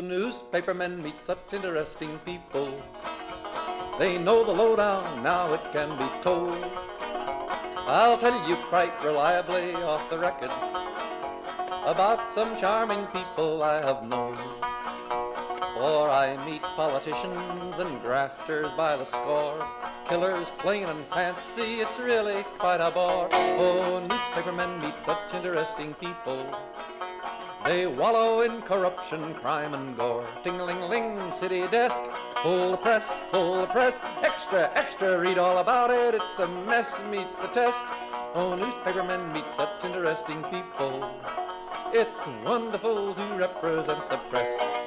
newspapermen meet such interesting people. They know the lowdown, now it can be told. I'll tell you quite reliably off the record about some charming people I have known. For I meet politicians and grafters by the score, killers plain and fancy, it's really quite a bore. Oh, newspapermen meet such interesting people. They wallow in corruption, crime and gore. Ting-a-ling-ling, city desk, full the press, extra, extra, read all about it, it's a mess, meets the test. Oh, newspapermen meet such interesting people. It's wonderful to represent the press.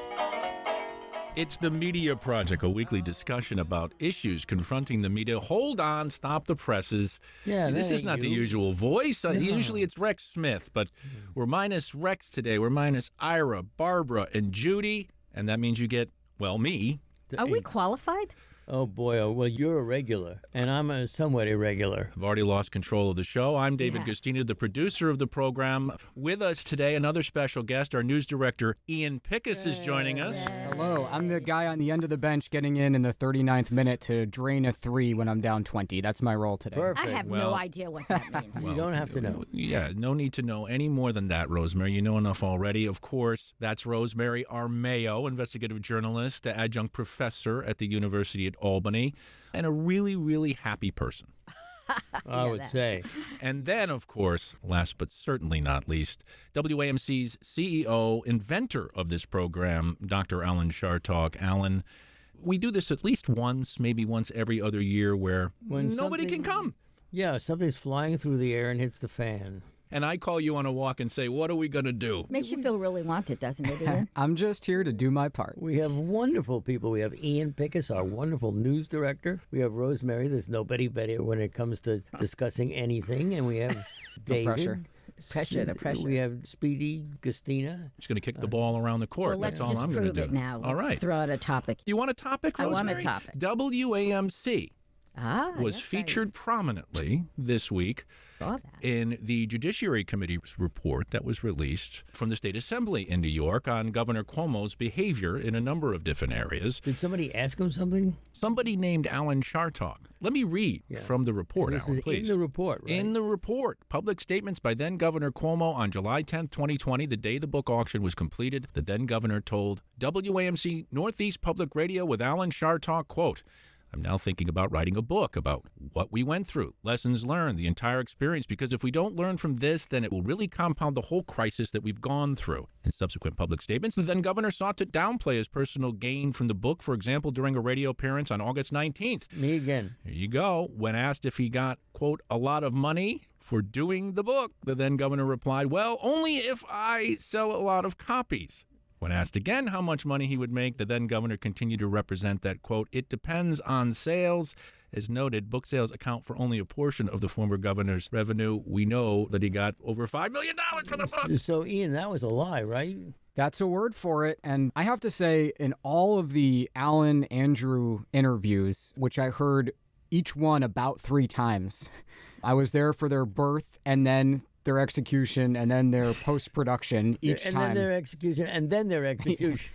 It's the Media Project, a weekly discussion about issues confronting the media. Hold on, stop the presses. Yeah, this is not the usual voice. No. Usually it's Rex Smith, but we're minus Rex today. We're minus Ira, Barbara, and Judy, and that means you get, well, me. Are we qualified? Oh, boy. Oh, well, you're a regular, and I'm a somewhat irregular. I've already lost control of the show. I'm David Guistina, the producer of the program. With us today, another special guest, our news director, Ian Pickus, is joining us. Hello. I'm the guy on the end of the bench getting in the 39th minute to drain a 3 when I'm down 20. That's my role today. Perfect. I have no idea what that means. You don't have to know. Yeah, no need to know any more than that, Rosemary. You know enough already. Of course, that's Rosemary Armao, investigative journalist, adjunct professor at the University at Albany, and a really, really happy person. I would say. And then, of course, last but certainly not least, WAMC's CEO, inventor of this program, Dr. Alan Chartock. Alan, we do this at least once, maybe once every other year, where nobody can come. Yeah, something's flying through the air and hits the fan. And I call you on a walk and say, what are we going to do? Makes you feel really wanted, doesn't it, Ian? I'm just here to do my part. We have wonderful people. We have Ian Pickus, our wonderful news director. We have Rosemary. There's nobody better when it comes to discussing anything. And we have David. The pressure. We have Speedy Guistina. Just going to kick the ball around the court. Well, let's That's all just I'm going to prove do. it now. All Let's right. throw out a topic. You want a topic, Rosemary? I want a topic. WAMC was yes, featured prominently this week I saw that. in the Judiciary Committee's report that was released from the State Assembly in New York on Governor Cuomo's behavior in a number of different areas. Did somebody ask him something? Somebody named Alan Chartock. Let me read from the report, This Alan, is please. in the report, right? In the report, public statements by then Governor Cuomo on July 10th, 2020, the day the book auction was completed. The then governor told WAMC Northeast Public Radio with Alan Chartock, quote, I'm now thinking about writing a book about what we went through, lessons learned, the entire experience, because if we don't learn from this, then it will really compound the whole crisis that we've gone through. In subsequent public statements, the then governor sought to downplay his personal gain from the book, for example, during a radio appearance on August 19th. Me again. There you go. When asked if he got, quote, a lot of money for doing the book, the then governor replied, well, only if I sell a lot of copies. When asked again how much money he would make, the then governor continued to represent that, quote, it depends on sales. As noted, book sales account for only a portion of the former governor's revenue. We know that he got over $5 million for the book. So, Ian, that was a lie, right? That's a word for it. And I have to say, in all of the Alan Andrew interviews, which I heard each one about 3 times, I was there for their birth and then their execution and then their post-production each time. And then their execution and then their execution.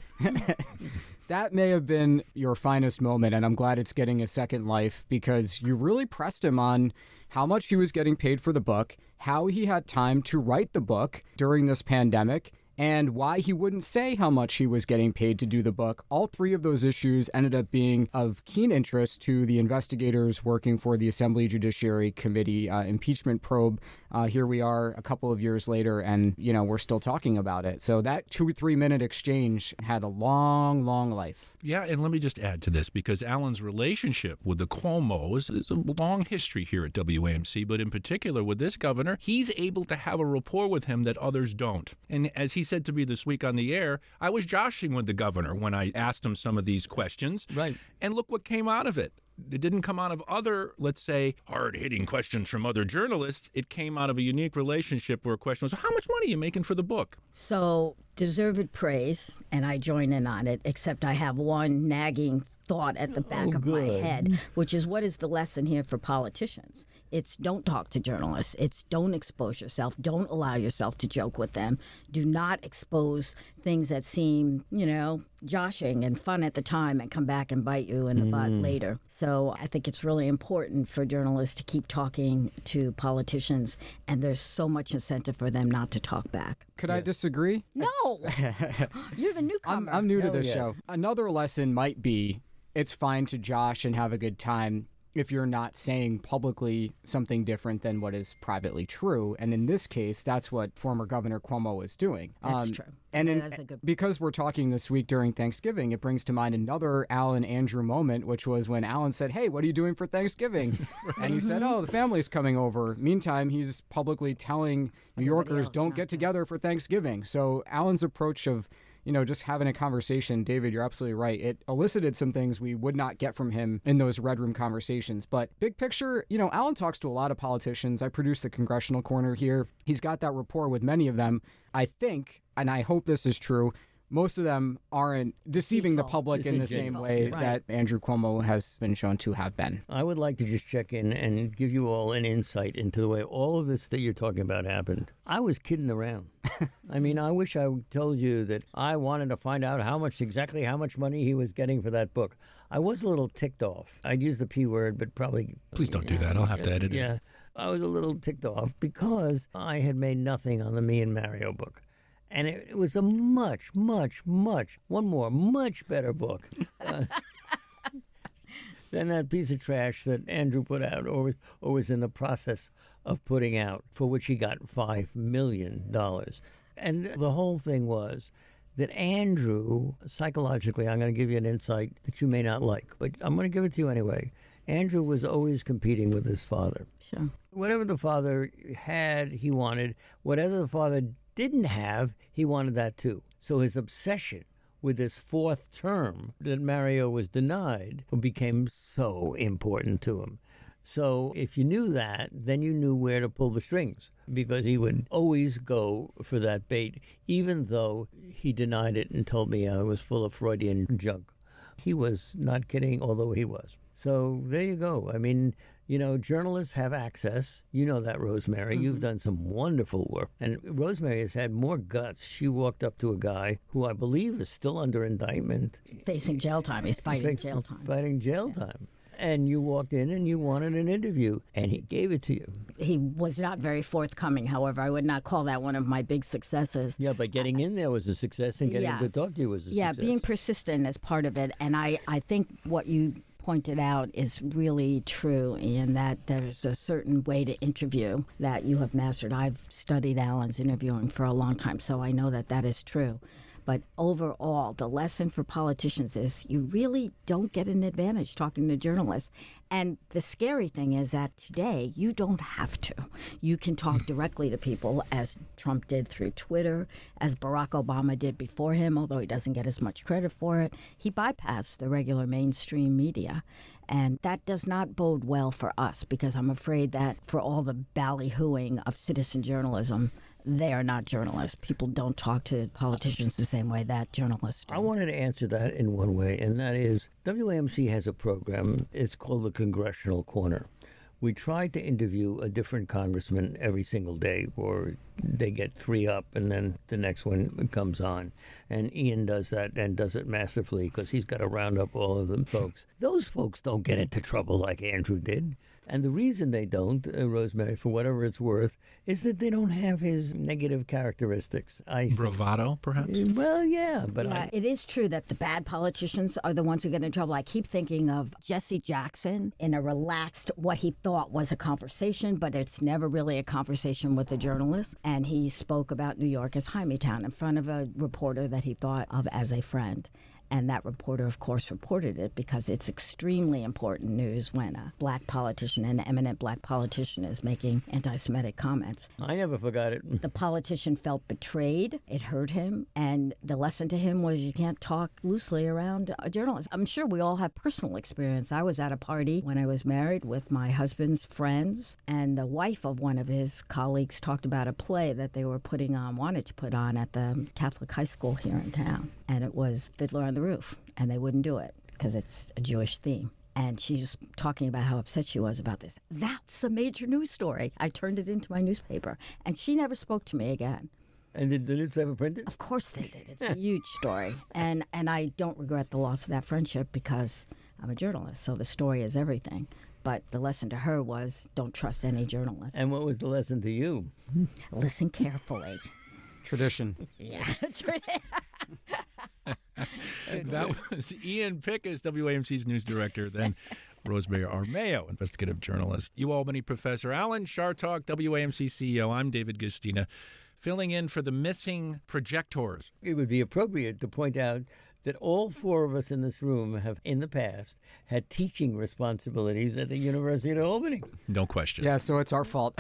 That may have been your finest moment, and I'm glad it's getting a second life because you really pressed him on how much he was getting paid for the book, how he had time to write the book during this pandemic, and why he wouldn't say how much he was getting paid to do the book. All 3 of those issues ended up being of keen interest to the investigators working for the Assembly Judiciary Committee impeachment probe. Here we are a couple of years later, and, we're still talking about it. So that 2-3 minute exchange had a long, long life. Yeah, and let me just add to this, because Alan's relationship with the Cuomos is a long history here at WAMC, but in particular with this governor, he's able to have a rapport with him that others don't. And as he said to me this week on the air, I was joshing with the governor when I asked him some of these questions. Right. And look what came out of it. It didn't come out of other, let's say, hard-hitting questions from other journalists. It came out of a unique relationship where a question was, how much money are you making for the book? So, deserved praise, and I join in on it, except I have one nagging thought at the back of my head, which is, what is the lesson here for politicians? It's don't talk to journalists. It's don't expose yourself. Don't allow yourself to joke with them. Do not expose things that seem, joshing and fun at the time and come back and bite you in the butt later. So I think it's really important for journalists to keep talking to politicians, and there's so much incentive for them not to talk back. Could I disagree? No! You're the newcomer. I'm new to Hell this yes. show. Another lesson might be it's fine to josh and have a good time if you're not saying publicly something different than what is privately true. And in this case, that's what former Governor Cuomo was doing. That's true. And That's a good because we're talking this week during Thanksgiving, it brings to mind another Alan Andrew moment, which was when Alan said, "Hey, what are you doing for Thanksgiving?" And he said, "Oh, the family's coming over." Meantime, he's publicly telling New Yorkers, else don't not get to. together for Thanksgiving. So Alan's approach of just having a conversation, David, you're absolutely right. It elicited some things we would not get from him in those Red Room conversations. But big picture, Alan talks to a lot of politicians. I produce the Congressional Corner here. He's got that rapport with many of them. I think, and I hope this is true, most of them aren't deceiving the Deceitful. public in the same way Right. that Andrew Cuomo has been shown to have been. I would like to just check in and give you all an insight into the way all of this that you're talking about happened. I was kidding around. I mean, I wish I told you that I wanted to find out exactly how much money he was getting for that book. I was a little ticked off. I'd use the P word, but probably... Please don't do that. I'll have to edit it. Yeah, I was a little ticked off because I had made nothing on the Me and Mario book. And it was a much better book than that piece of trash that Andrew put out or was in the process of putting out, for which he got $5 million. And the whole thing was that Andrew, psychologically, I'm going to give you an insight that you may not like, but I'm going to give it to you anyway. Andrew was always competing with his father. Sure. Whatever the father had, he wanted. Whatever the father didn't have, he wanted that too. So his obsession with this fourth term that Mario was denied became so important to him. So if you knew that, then you knew where to pull the strings, because he would always go for that bait, even though he denied it and told me I was full of Freudian junk. He was not kidding, although he was. So there you go. I mean, journalists have access. You know that, Rosemary. You've done some wonderful work. And Rosemary has had more guts. She walked up to a guy who I believe is still under indictment. Facing jail time. He's fighting jail time. Fighting jail time. And you walked in and you wanted an interview, and he gave it to you. He was not very forthcoming, however. I would not call that one of my big successes. Yeah, but getting in there was a success, and getting Yeah. to talk to you was a Yeah, success. being persistent is part of it. And I think what you pointed out is really true, in that there's a certain way to interview that you have mastered. I've studied Alan's interviewing for a long time, so I know that that is true. But overall, the lesson for politicians is you really don't get an advantage talking to journalists. And the scary thing is that today you don't have to. You can talk directly to people, as Trump did through Twitter, as Barack Obama did before him, although he doesn't get as much credit for it. He bypassed the regular mainstream media. And that does not bode well for us, because I'm afraid that for all the ballyhooing of citizen journalism, they are not journalists. People don't talk to politicians the same way that journalists do. I wanted to answer that in one way, and that is WAMC has a program. It's called the Congressional Corner. We try to interview a different congressman every single day, or they get 3 up and then the next one comes on. And Ian does that and does it massively because he's got to round up all of them folks. Those folks don't get into trouble like Andrew did. And the reason they don't, Rosemary, for whatever it's worth, is that they don't have his negative characteristics. Bravado, perhaps? Well, yeah, but Yeah, it is true that the bad politicians are the ones who get in trouble. I keep thinking of Jesse Jackson in a relaxed, what he thought was a conversation, but it's never really a conversation with a journalist. And he spoke about New York as Hymietown in front of a reporter that he thought of as a friend. And that reporter, of course, reported it because it's extremely important news when a black politician, an eminent black politician, is making anti-Semitic comments. I never forgot it. The politician felt betrayed. It hurt him. And the lesson to him was you can't talk loosely around a journalist. I'm sure we all have personal experience. I was at a party when I was married with my husband's friends, and the wife of one of his colleagues talked about a play that they were wanted to put on at the Catholic high school here in town. And it was Fiddler on the Roof. And they wouldn't do it because it's a Jewish theme. And she's talking about how upset she was about this. That's a major news story. I turned it into my newspaper. And she never spoke to me again. And did the newspaper print it? Of course they did. It's a huge story. And I don't regret the loss of that friendship because I'm a journalist, so the story is everything. But the lesson to her was don't trust any journalist. And what was the lesson to you? Listen carefully. Tradition. Yeah. That was Ian Pickus, WAMC's news director, then Rosemary Armao, investigative journalist. UAlbany professor Alan Chartock, WAMC CEO. I'm David Guistina, filling in for the missing projectors. It would be appropriate to point out that all four of us in this room have, in the past, had teaching responsibilities at the University of Albany. No question. Yeah, so it's our fault.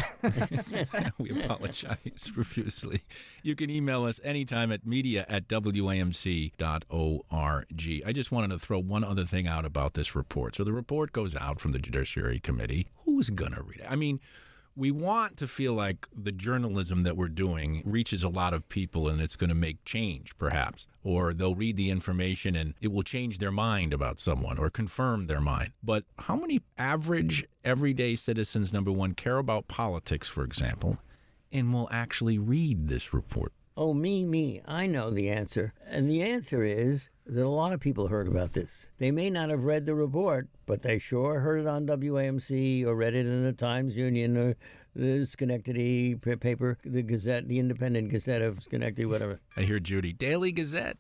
We apologize profusely. You can email us anytime at media@wamc.org. I just wanted to throw one other thing out about this report. So the report goes out from the Judiciary Committee. Who's going to read it? I mean, we want to feel like the journalism that we're doing reaches a lot of people and it's going to make change, perhaps. Or they'll read the information and it will change their mind about someone or confirm their mind. But how many average, everyday citizens, number one, care about politics, for example, and will actually read this report? Oh, me. I know the answer. And the answer is that a lot of people heard about this. They may not have read the report, but they sure heard it on WAMC or read it in the Times Union or the Schenectady paper, the Gazette, the Independent Gazette of Schenectady, whatever. I hear Judy. Daily Gazette.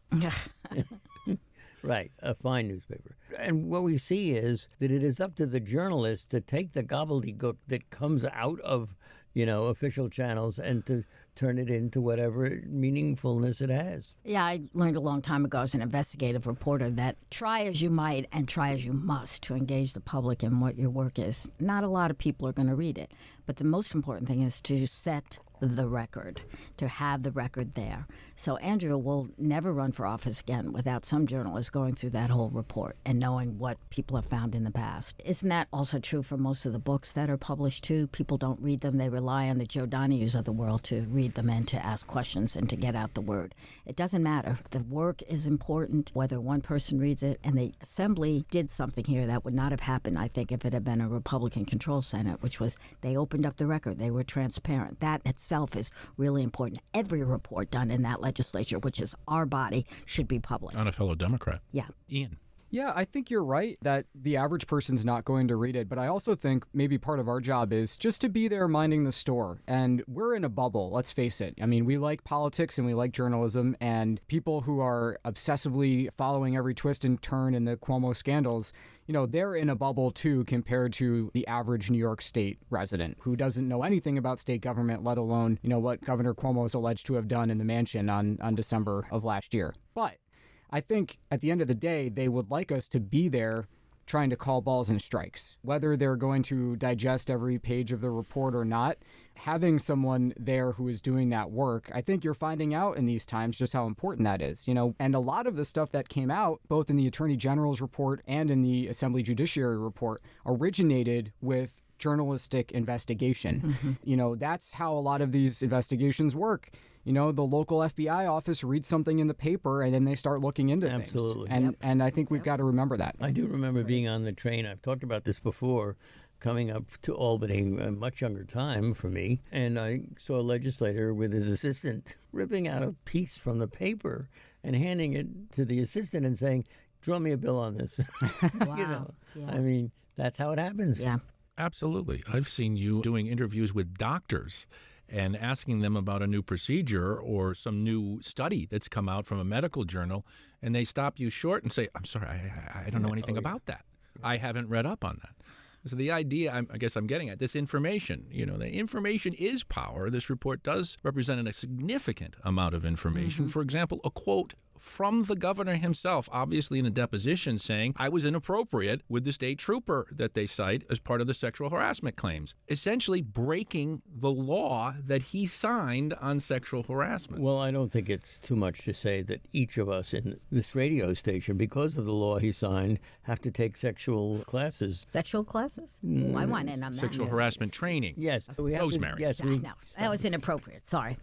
Right, a fine newspaper. And what we see is that it is up to the journalists to take the gobbledygook that comes out of, official channels and to turn it into whatever meaningfulness it has. Yeah, I learned a long time ago as an investigative reporter that try as you might and try as you must to engage the public in what your work is. Not a lot of people are going to read it. But the most important thing is to set the record, to have the record there. So Andrea will never run for office again without some journalist going through that whole report and knowing what people have found in the past. Isn't that also true for most of the books that are published too? People don't read them. They rely on the Joe Donahues of the world to read them and to ask questions and to get out the word. It doesn't matter. The work is important, whether one person reads it. And the Assembly did something here that would not have happened, I think, if it had been a Republican-controlled Senate, which was they opened up the record. They were transparent. That itself is really important. Every report done in that legislature, which is our body, should be public. On a fellow Democrat. Yeah. Ian. Yeah, I think you're right that the average person's not going to read it, but I also think maybe part of our job is just to be there minding the store. And we're in a bubble, let's face it. I mean, we like politics and we like journalism, and people who are obsessively following every twist and turn in the Cuomo scandals, they're in a bubble too compared to the average New York State resident who doesn't know anything about state government, let alone, what Governor Cuomo is alleged to have done in the mansion on December of last year. But I think at the end of the day, they would like us to be there trying to call balls and strikes. Whether they're going to digest every page of the report or not, having someone there who is doing that work, I think you're finding out in these times just how important that is. And a lot of the stuff that came out, both in the Attorney General's report and in the Assembly Judiciary report, originated with journalistic investigation. That's how a lot of these investigations work. The local FBI office reads something in the paper and then they start looking into things. Absolutely. And I think we've got to remember that. I do remember being on the train. I've talked about this before, coming up to Albany, a much younger time for me, and I saw a legislator with his assistant ripping out a piece from the paper and handing it to the assistant and saying, draw me a bill on this. Wow. Yeah. I mean, that's how it happens. Yeah. Absolutely. I've seen you doing interviews with doctors and asking them about a new procedure or some new study that's come out from a medical journal, and they stop you short and say, I'm sorry, I don't know anything about that. I haven't read up on that. So the idea, I guess I'm getting at, this information, the information is power. This report does represent a significant amount of information. For example, a quote from the governor himself, obviously in a deposition, saying, I was inappropriate with the state trooper that they cite as part of the sexual harassment claims, essentially breaking the law that he signed on sexual harassment. Well, I don't think it's too much to say that each of us in this radio station, because of the law he signed, have to take sexual classes. Sexual classes? Oh, I want in on that. Sexual harassment training. Yes. We have Rosemary. To, yes, No, that was inappropriate. Sorry.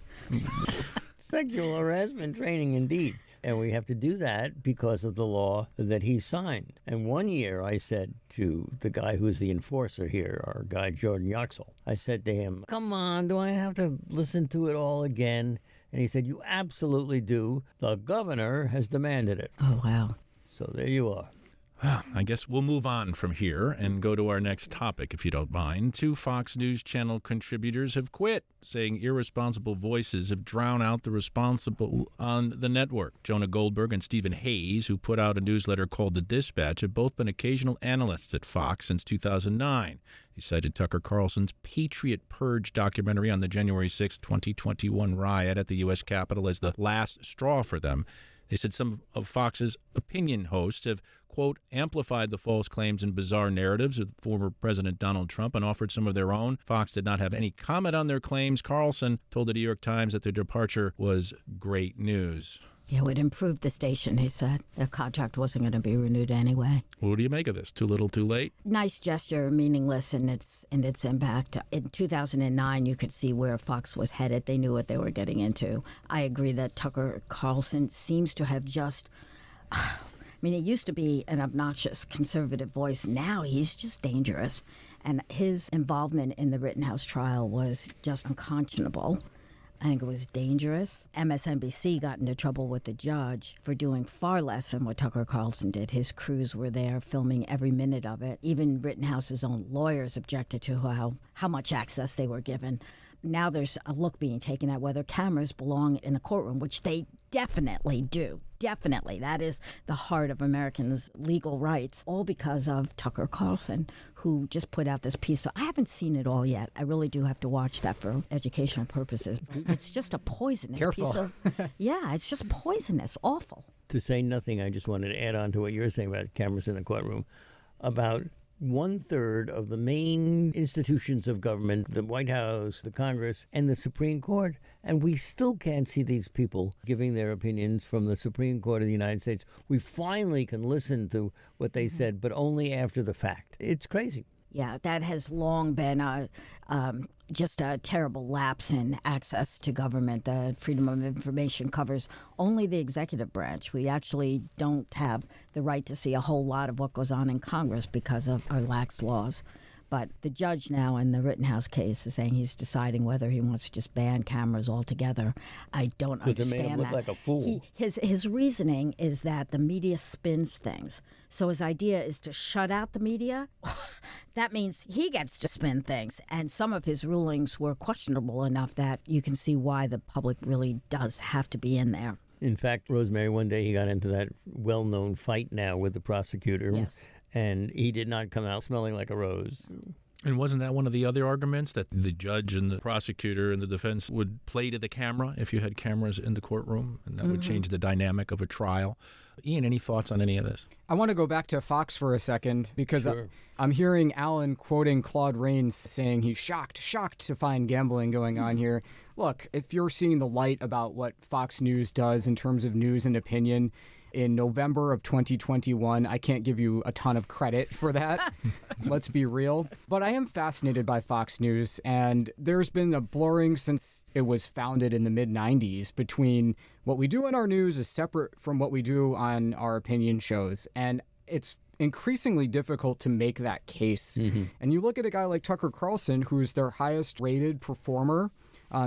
Sexual harassment training, indeed. And we have to do that because of the law that he signed. And one year I said to the guy who's the enforcer here, our guy Jordan Yoxel, I said to him, come on, do I have to listen to it all again? And he said, you absolutely do. The governor has demanded it. Oh, wow. So there you are. Well, I guess we'll move on from here and go to our next topic, if you don't mind. 2 Fox News Channel contributors have quit, saying irresponsible voices have drowned out the responsible on the network. Jonah Goldberg and Stephen Hayes, who put out a newsletter called The Dispatch, have both been occasional analysts at Fox since 2009. He cited Tucker Carlson's Patriot Purge documentary on the January 6, 2021 riot at the U.S. Capitol as the last straw for them. They said some of Fox's opinion hosts have, quote, amplified the false claims and bizarre narratives of former President Donald Trump and offered some of their own. Fox did not have any comment on their claims. Carlson told the New York Times that their departure was great news. Yeah, it would improve the station, he said. Their contract wasn't going to be renewed anyway. What do you make of this? Too little, too late? Nice gesture, meaningless in its impact. In 2009, you could see where Fox was headed. They knew what they were getting into. I agree that Tucker Carlson seems to have just... I mean, it used to be an obnoxious conservative voice. Now he's just dangerous. And his involvement in the Rittenhouse trial was just unconscionable. I think it was dangerous. MSNBC got into trouble with the judge for doing far less than what Tucker Carlson did. His crews were there filming every minute of it. Even Rittenhouse's own lawyers objected to how much access they were given. Now there's a look being taken at whether cameras belong in a courtroom, which they definitely do. Definitely. That is the heart of Americans' legal rights, all because of Tucker Carlson, who just put out this piece. I haven't seen it all yet. I really do have to watch that for educational purposes. It's just a poisonous piece of... Yeah, it's just poisonous. Awful. To say nothing, I just wanted to add on to what you're saying about cameras in the courtroom. About 1/3 of the main institutions of government, the White House, the Congress, and the Supreme Court, and we still can't see these people giving their opinions from the Supreme Court of the United States. We finally can listen to what they said, but only after the fact. It's crazy. Yeah, that has long been just a terrible lapse in access to government. Freedom of information covers only the executive branch. We actually don't have the right to see a whole lot of what goes on in Congress because of our lax laws. But the judge now in the Rittenhouse case is saying he's deciding whether he wants to just ban cameras altogether. I don't understand that. Because it made him look like a fool. His reasoning is that the media spins things. So his idea is to shut out the media. That means he gets to spin things. And some of his rulings were questionable enough that you can see why the public really does have to be in there. In fact, Rosemary, one day he got into that well-known fight now with the prosecutor. Yes. And he did not come out smelling like a rose. And wasn't that one of the other arguments, that the judge and the prosecutor and the defense would play to the camera if you had cameras in the courtroom, and that would change the dynamic of a trial? Ian, any thoughts on any of this? I want to go back to Fox for a second because Sure. I'm hearing Alan quoting Claude Rains saying he's shocked to find gambling going on here. Look, if you're seeing the light about what Fox News does in terms of news and opinion, in November of 2021. I can't give you a ton of credit for that. Let's be real. But I am fascinated by Fox News, and there's been a blurring since it was founded in the mid-90s between what we do in our news is separate from what we do on our opinion shows. And it's increasingly difficult to make that case. Mm-hmm. And you look at a guy like Tucker Carlson, who's their highest rated performer.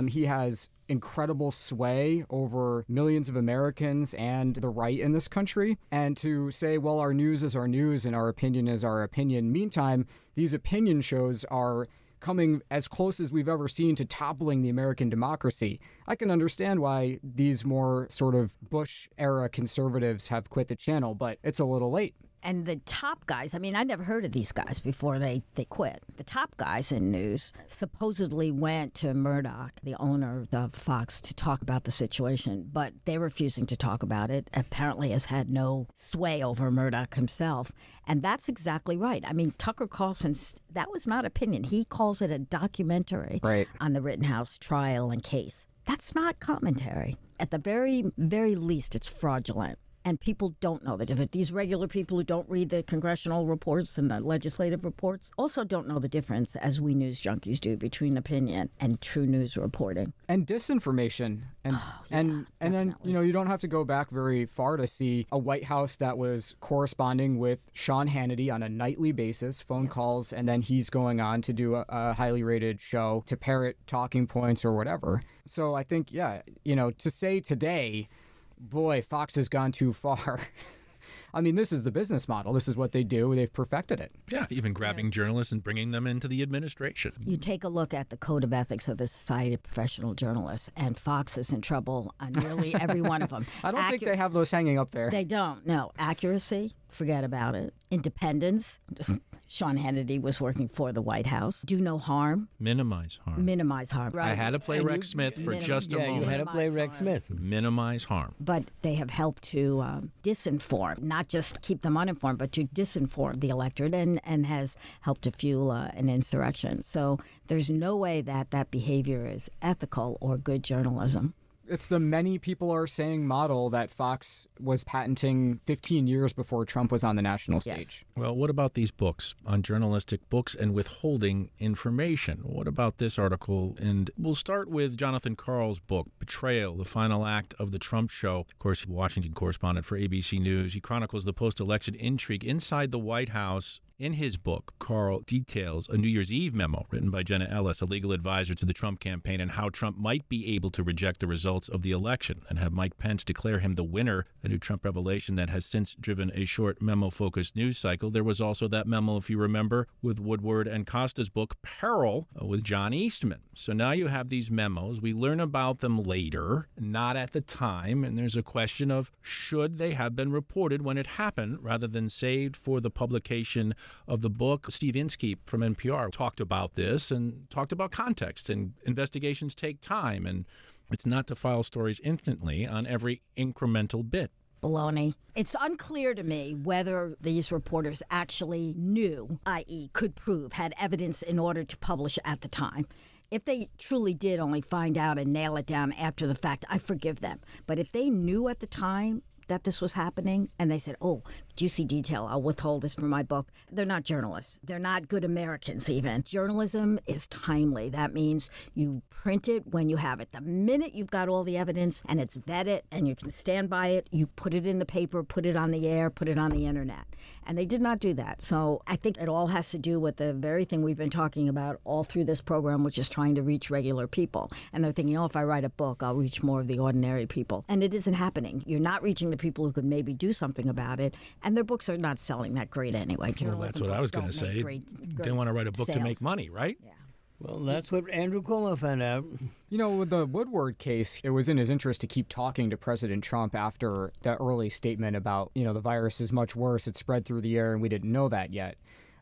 He has incredible sway over millions of Americans and the right in this country. And to say, well, our news is our news and our opinion is our opinion. Meantime, these opinion shows are coming as close as we've ever seen to toppling the American democracy. I can understand why these more sort of Bush-era conservatives have quit the channel, but it's a little late. And the top guys, I mean, I never heard of these guys before they quit. The top guys in news supposedly went to Murdoch, the owner of Fox, to talk about the situation, but they're refusing to talk about it. Apparently has had no sway over Murdoch himself. And that's exactly right. I mean, Tucker Carlson's, that was not opinion. He calls it a documentary on the Rittenhouse trial and case. That's not commentary. At the very, very least, it's fraudulent. And people don't know the difference. These regular people who don't read the congressional reports and the legislative reports also don't know the difference, as we news junkies do, between opinion and true news reporting. And disinformation. And and then, you don't have to go back very far to see a White House that was corresponding with Sean Hannity on a nightly basis, phone calls, and then he's going on to do a highly rated show to parrot talking points or whatever. So I think, to say today, boy, Fox has gone too far. I mean, this is the business model. This is what they do. They've perfected it. Yeah, even grabbing journalists and bringing them into the administration. You take a look at the code of ethics of the Society of Professional Journalists, and Fox is in trouble on nearly every one of them. I don't think they have those hanging up there. They don't. No. Accuracy, forget about it. Independence. Sean Hannity was working for the White House. Do no harm. Minimize harm. Minimize harm. Right. I had to play Rex Smith for just a moment. You had to play Rex Smith. Minimize harm. But they have helped to disinform, not just keep them uninformed, but to disinform the electorate and has helped to fuel an insurrection. So there's no way that behavior is ethical or good journalism. It's the many people are saying model that Fox was patenting 15 years before Trump was on the national stage. Yes. Well, what about these books on journalistic books and withholding information? What about this article? And we'll start with Jonathan Karl's book, Betrayal, the Final Act of the Trump Show. Of course, Washington correspondent for ABC News. He chronicles the post-election intrigue inside the White House. In his book, Karl details a New Year's Eve memo written by Jenna Ellis, a legal advisor to the Trump campaign, and how Trump might be able to reject the results of the election and have Mike Pence declare him the winner, a new Trump revelation that has since driven a short memo-focused news cycle. There was also that memo, if you remember, with Woodward and Costa's book, Peril, with John Eastman. So now you have these memos. We learn about them later, not at the time, and there's a question of should they have been reported when it happened rather than saved for the publication of the book. Steve Inskeep from NPR talked about this and talked about context, and investigations take time, and it's not to file stories instantly on every incremental bit. Baloney. It's unclear to me whether these reporters actually knew, i.e. could prove, had evidence in order to publish at the time. If they truly did only find out and nail it down after the fact, I forgive them. But if they knew at the time that this was happening and they said, oh, juicy detail, I'll withhold this from my book, they're not journalists. They're not good Americans even. Journalism is timely. That means you print it when you have it. The minute you've got all the evidence and it's vetted and you can stand by it, you put it in the paper, put it on the air, put it on the internet. And they did not do that. So I think it all has to do with the very thing we've been talking about all through this program, which is trying to reach regular people. And they're thinking, oh, if I write a book, I'll reach more of the ordinary people. And it isn't happening. You're not reaching the people who could maybe do something about it. And their books are not selling that great anyway. Well, that's what I was going to say. They want to write a book sales. to make money, right? Yeah. Well, that's what Andrew Cuomo found out. With the Woodward case, it was in his interest to keep talking to President Trump after that early statement about, the virus is much worse. It spread through the air and we didn't know that yet.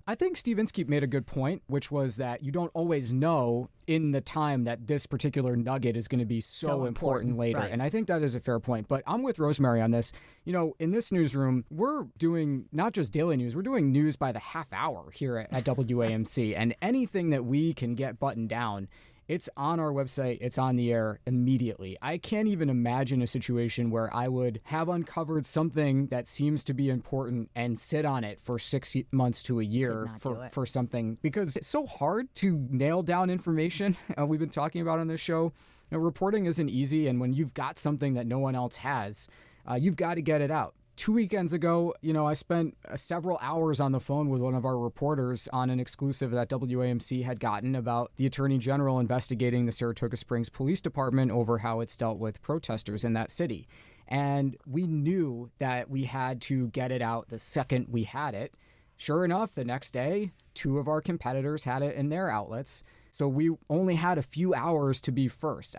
I think Steve Inskeep made a good point, which was that you don't always know in the time that this particular nugget is going to be so important later. Right. And I think that is a fair point. But I'm with Rosemary on this. In this newsroom, we're doing not just daily news, we're doing news by the half hour here at WAMC. And anything that we can get buttoned down, it's on our website. It's on the air immediately. I can't even imagine a situation where I would have uncovered something that seems to be important and sit on it for 6 months to a year for something, because it's so hard to nail down information. We've been talking about on this show. Reporting isn't easy, and when you've got something that no one else has, you've got to get it out. 2 weekends ago, I spent several hours on the phone with one of our reporters on an exclusive that WAMC had gotten about the Attorney General investigating the Saratoga Springs Police Department over how it's dealt with protesters in that city. And we knew that we had to get it out the second we had it. Sure enough, the next day, 2 of our competitors had it in their outlets. So we only had a few hours to be first.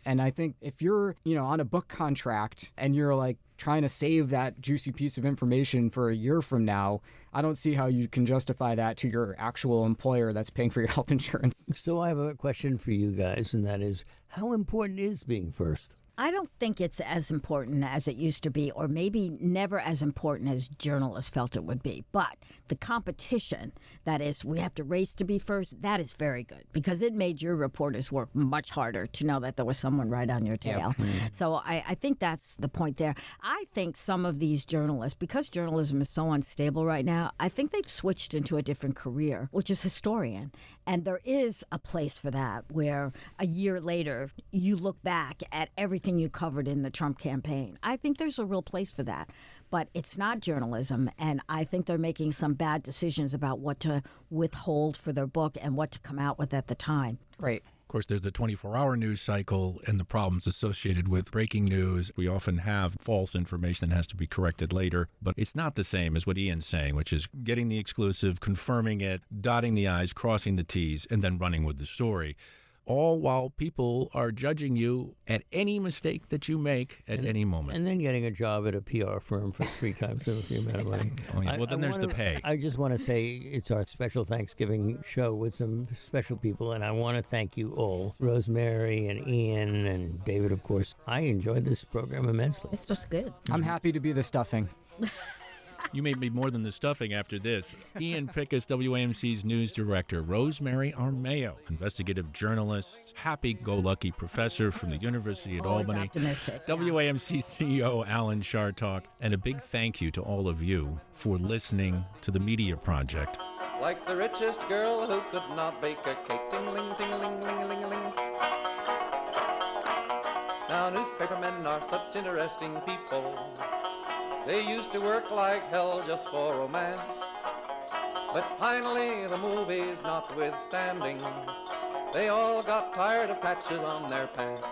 And I think if you're, on a book contract and you're like trying to save that juicy piece of information for a year from now, I don't see how you can justify that to your actual employer that's paying for your health insurance. So I have a question for you guys, and that is, how important is being first? I don't think it's as important as it used to be, or maybe never as important as journalists felt it would be. But the competition, that is, we have to race to be first, that is very good because it made your reporters work much harder to know that there was someone right on your tail. So I think that's the point there. I think some of these journalists, because journalism is so unstable right now, I think they've switched into a different career, which is historian. And there is a place for that where a year later you look back at everything you covered in the Trump campaign. I think there's a real place for that. But it's not journalism, and I think they're making some bad decisions about what to withhold for their book and what to come out with at the time. Right. Of course, there's the 24-hour news cycle and the problems associated with breaking news. We often have false information that has to be corrected later, but it's not the same as what Ian's saying, which is getting the exclusive, confirming it, dotting the I's, crossing the T's, and then running with the story. All while people are judging you at any mistake that you make at any moment. And then getting a job at a PR firm for 3 times the amount of money. Oh, yeah. Well, then there's the pay. I just want to say it's our special Thanksgiving show with some special people, and I want to thank you all, Rosemary and Ian and David, of course. I enjoyed this program immensely. It's just good. I'm happy to be the stuffing. You may be more than the stuffing after this. Ian Pickus, WAMC's news director. Rosemary Armao, investigative journalist, happy-go-lucky professor from the University at Always Albany. optimistic. WAMC CEO Alan Chartock. And a big thank you to all of you for listening to the Media Project. Like the richest girl who could not bake a cake. Ting-a-ling, ting-a-ling, ling-a-ling-a-ling. Now newspapermen are such interesting people. They used to work like hell just for romance. But finally, the movies notwithstanding, they all got tired of patches on their pants.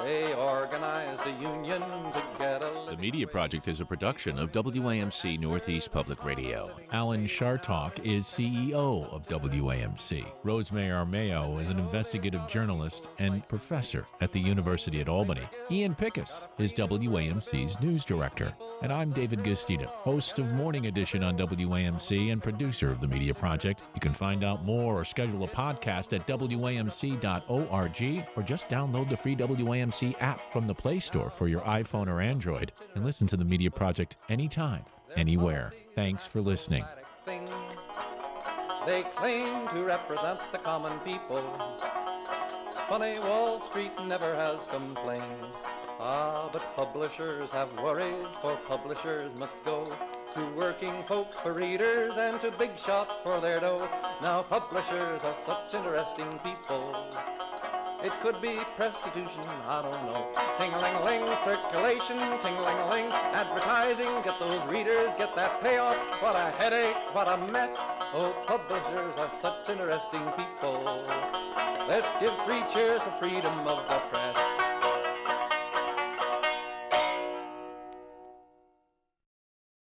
They organized a union to get a The Media Project is a production of WAMC Northeast Public Radio. Alan Chartock is CEO of WAMC. Rosemary Armao is an investigative journalist and professor at the University at Albany. Ian Pickus is WAMC's news director. And I'm David Guistina, host of Morning Edition on WAMC and producer of the Media Project. You can find out more or schedule a podcast at WAMC.org or just download the free WAMC app from the Play Store for your iPhone or Android and listen to the Media Project anytime, anywhere. Thanks for listening. thing. They claim to represent the common people. It's funny, Wall Street never has complained. Ah, but publishers have worries, for publishers must go to working folks for readers and to big shots for their dough. Now publishers are such interesting people. It could be prostitution, I don't know. Ting-a-ling-a-ling, circulation, ting-a-ling-a-ling, advertising, get those readers, get that payoff. What a headache, what a mess. Oh, publishers are such interesting people. Let's give 3 cheers for freedom of the press.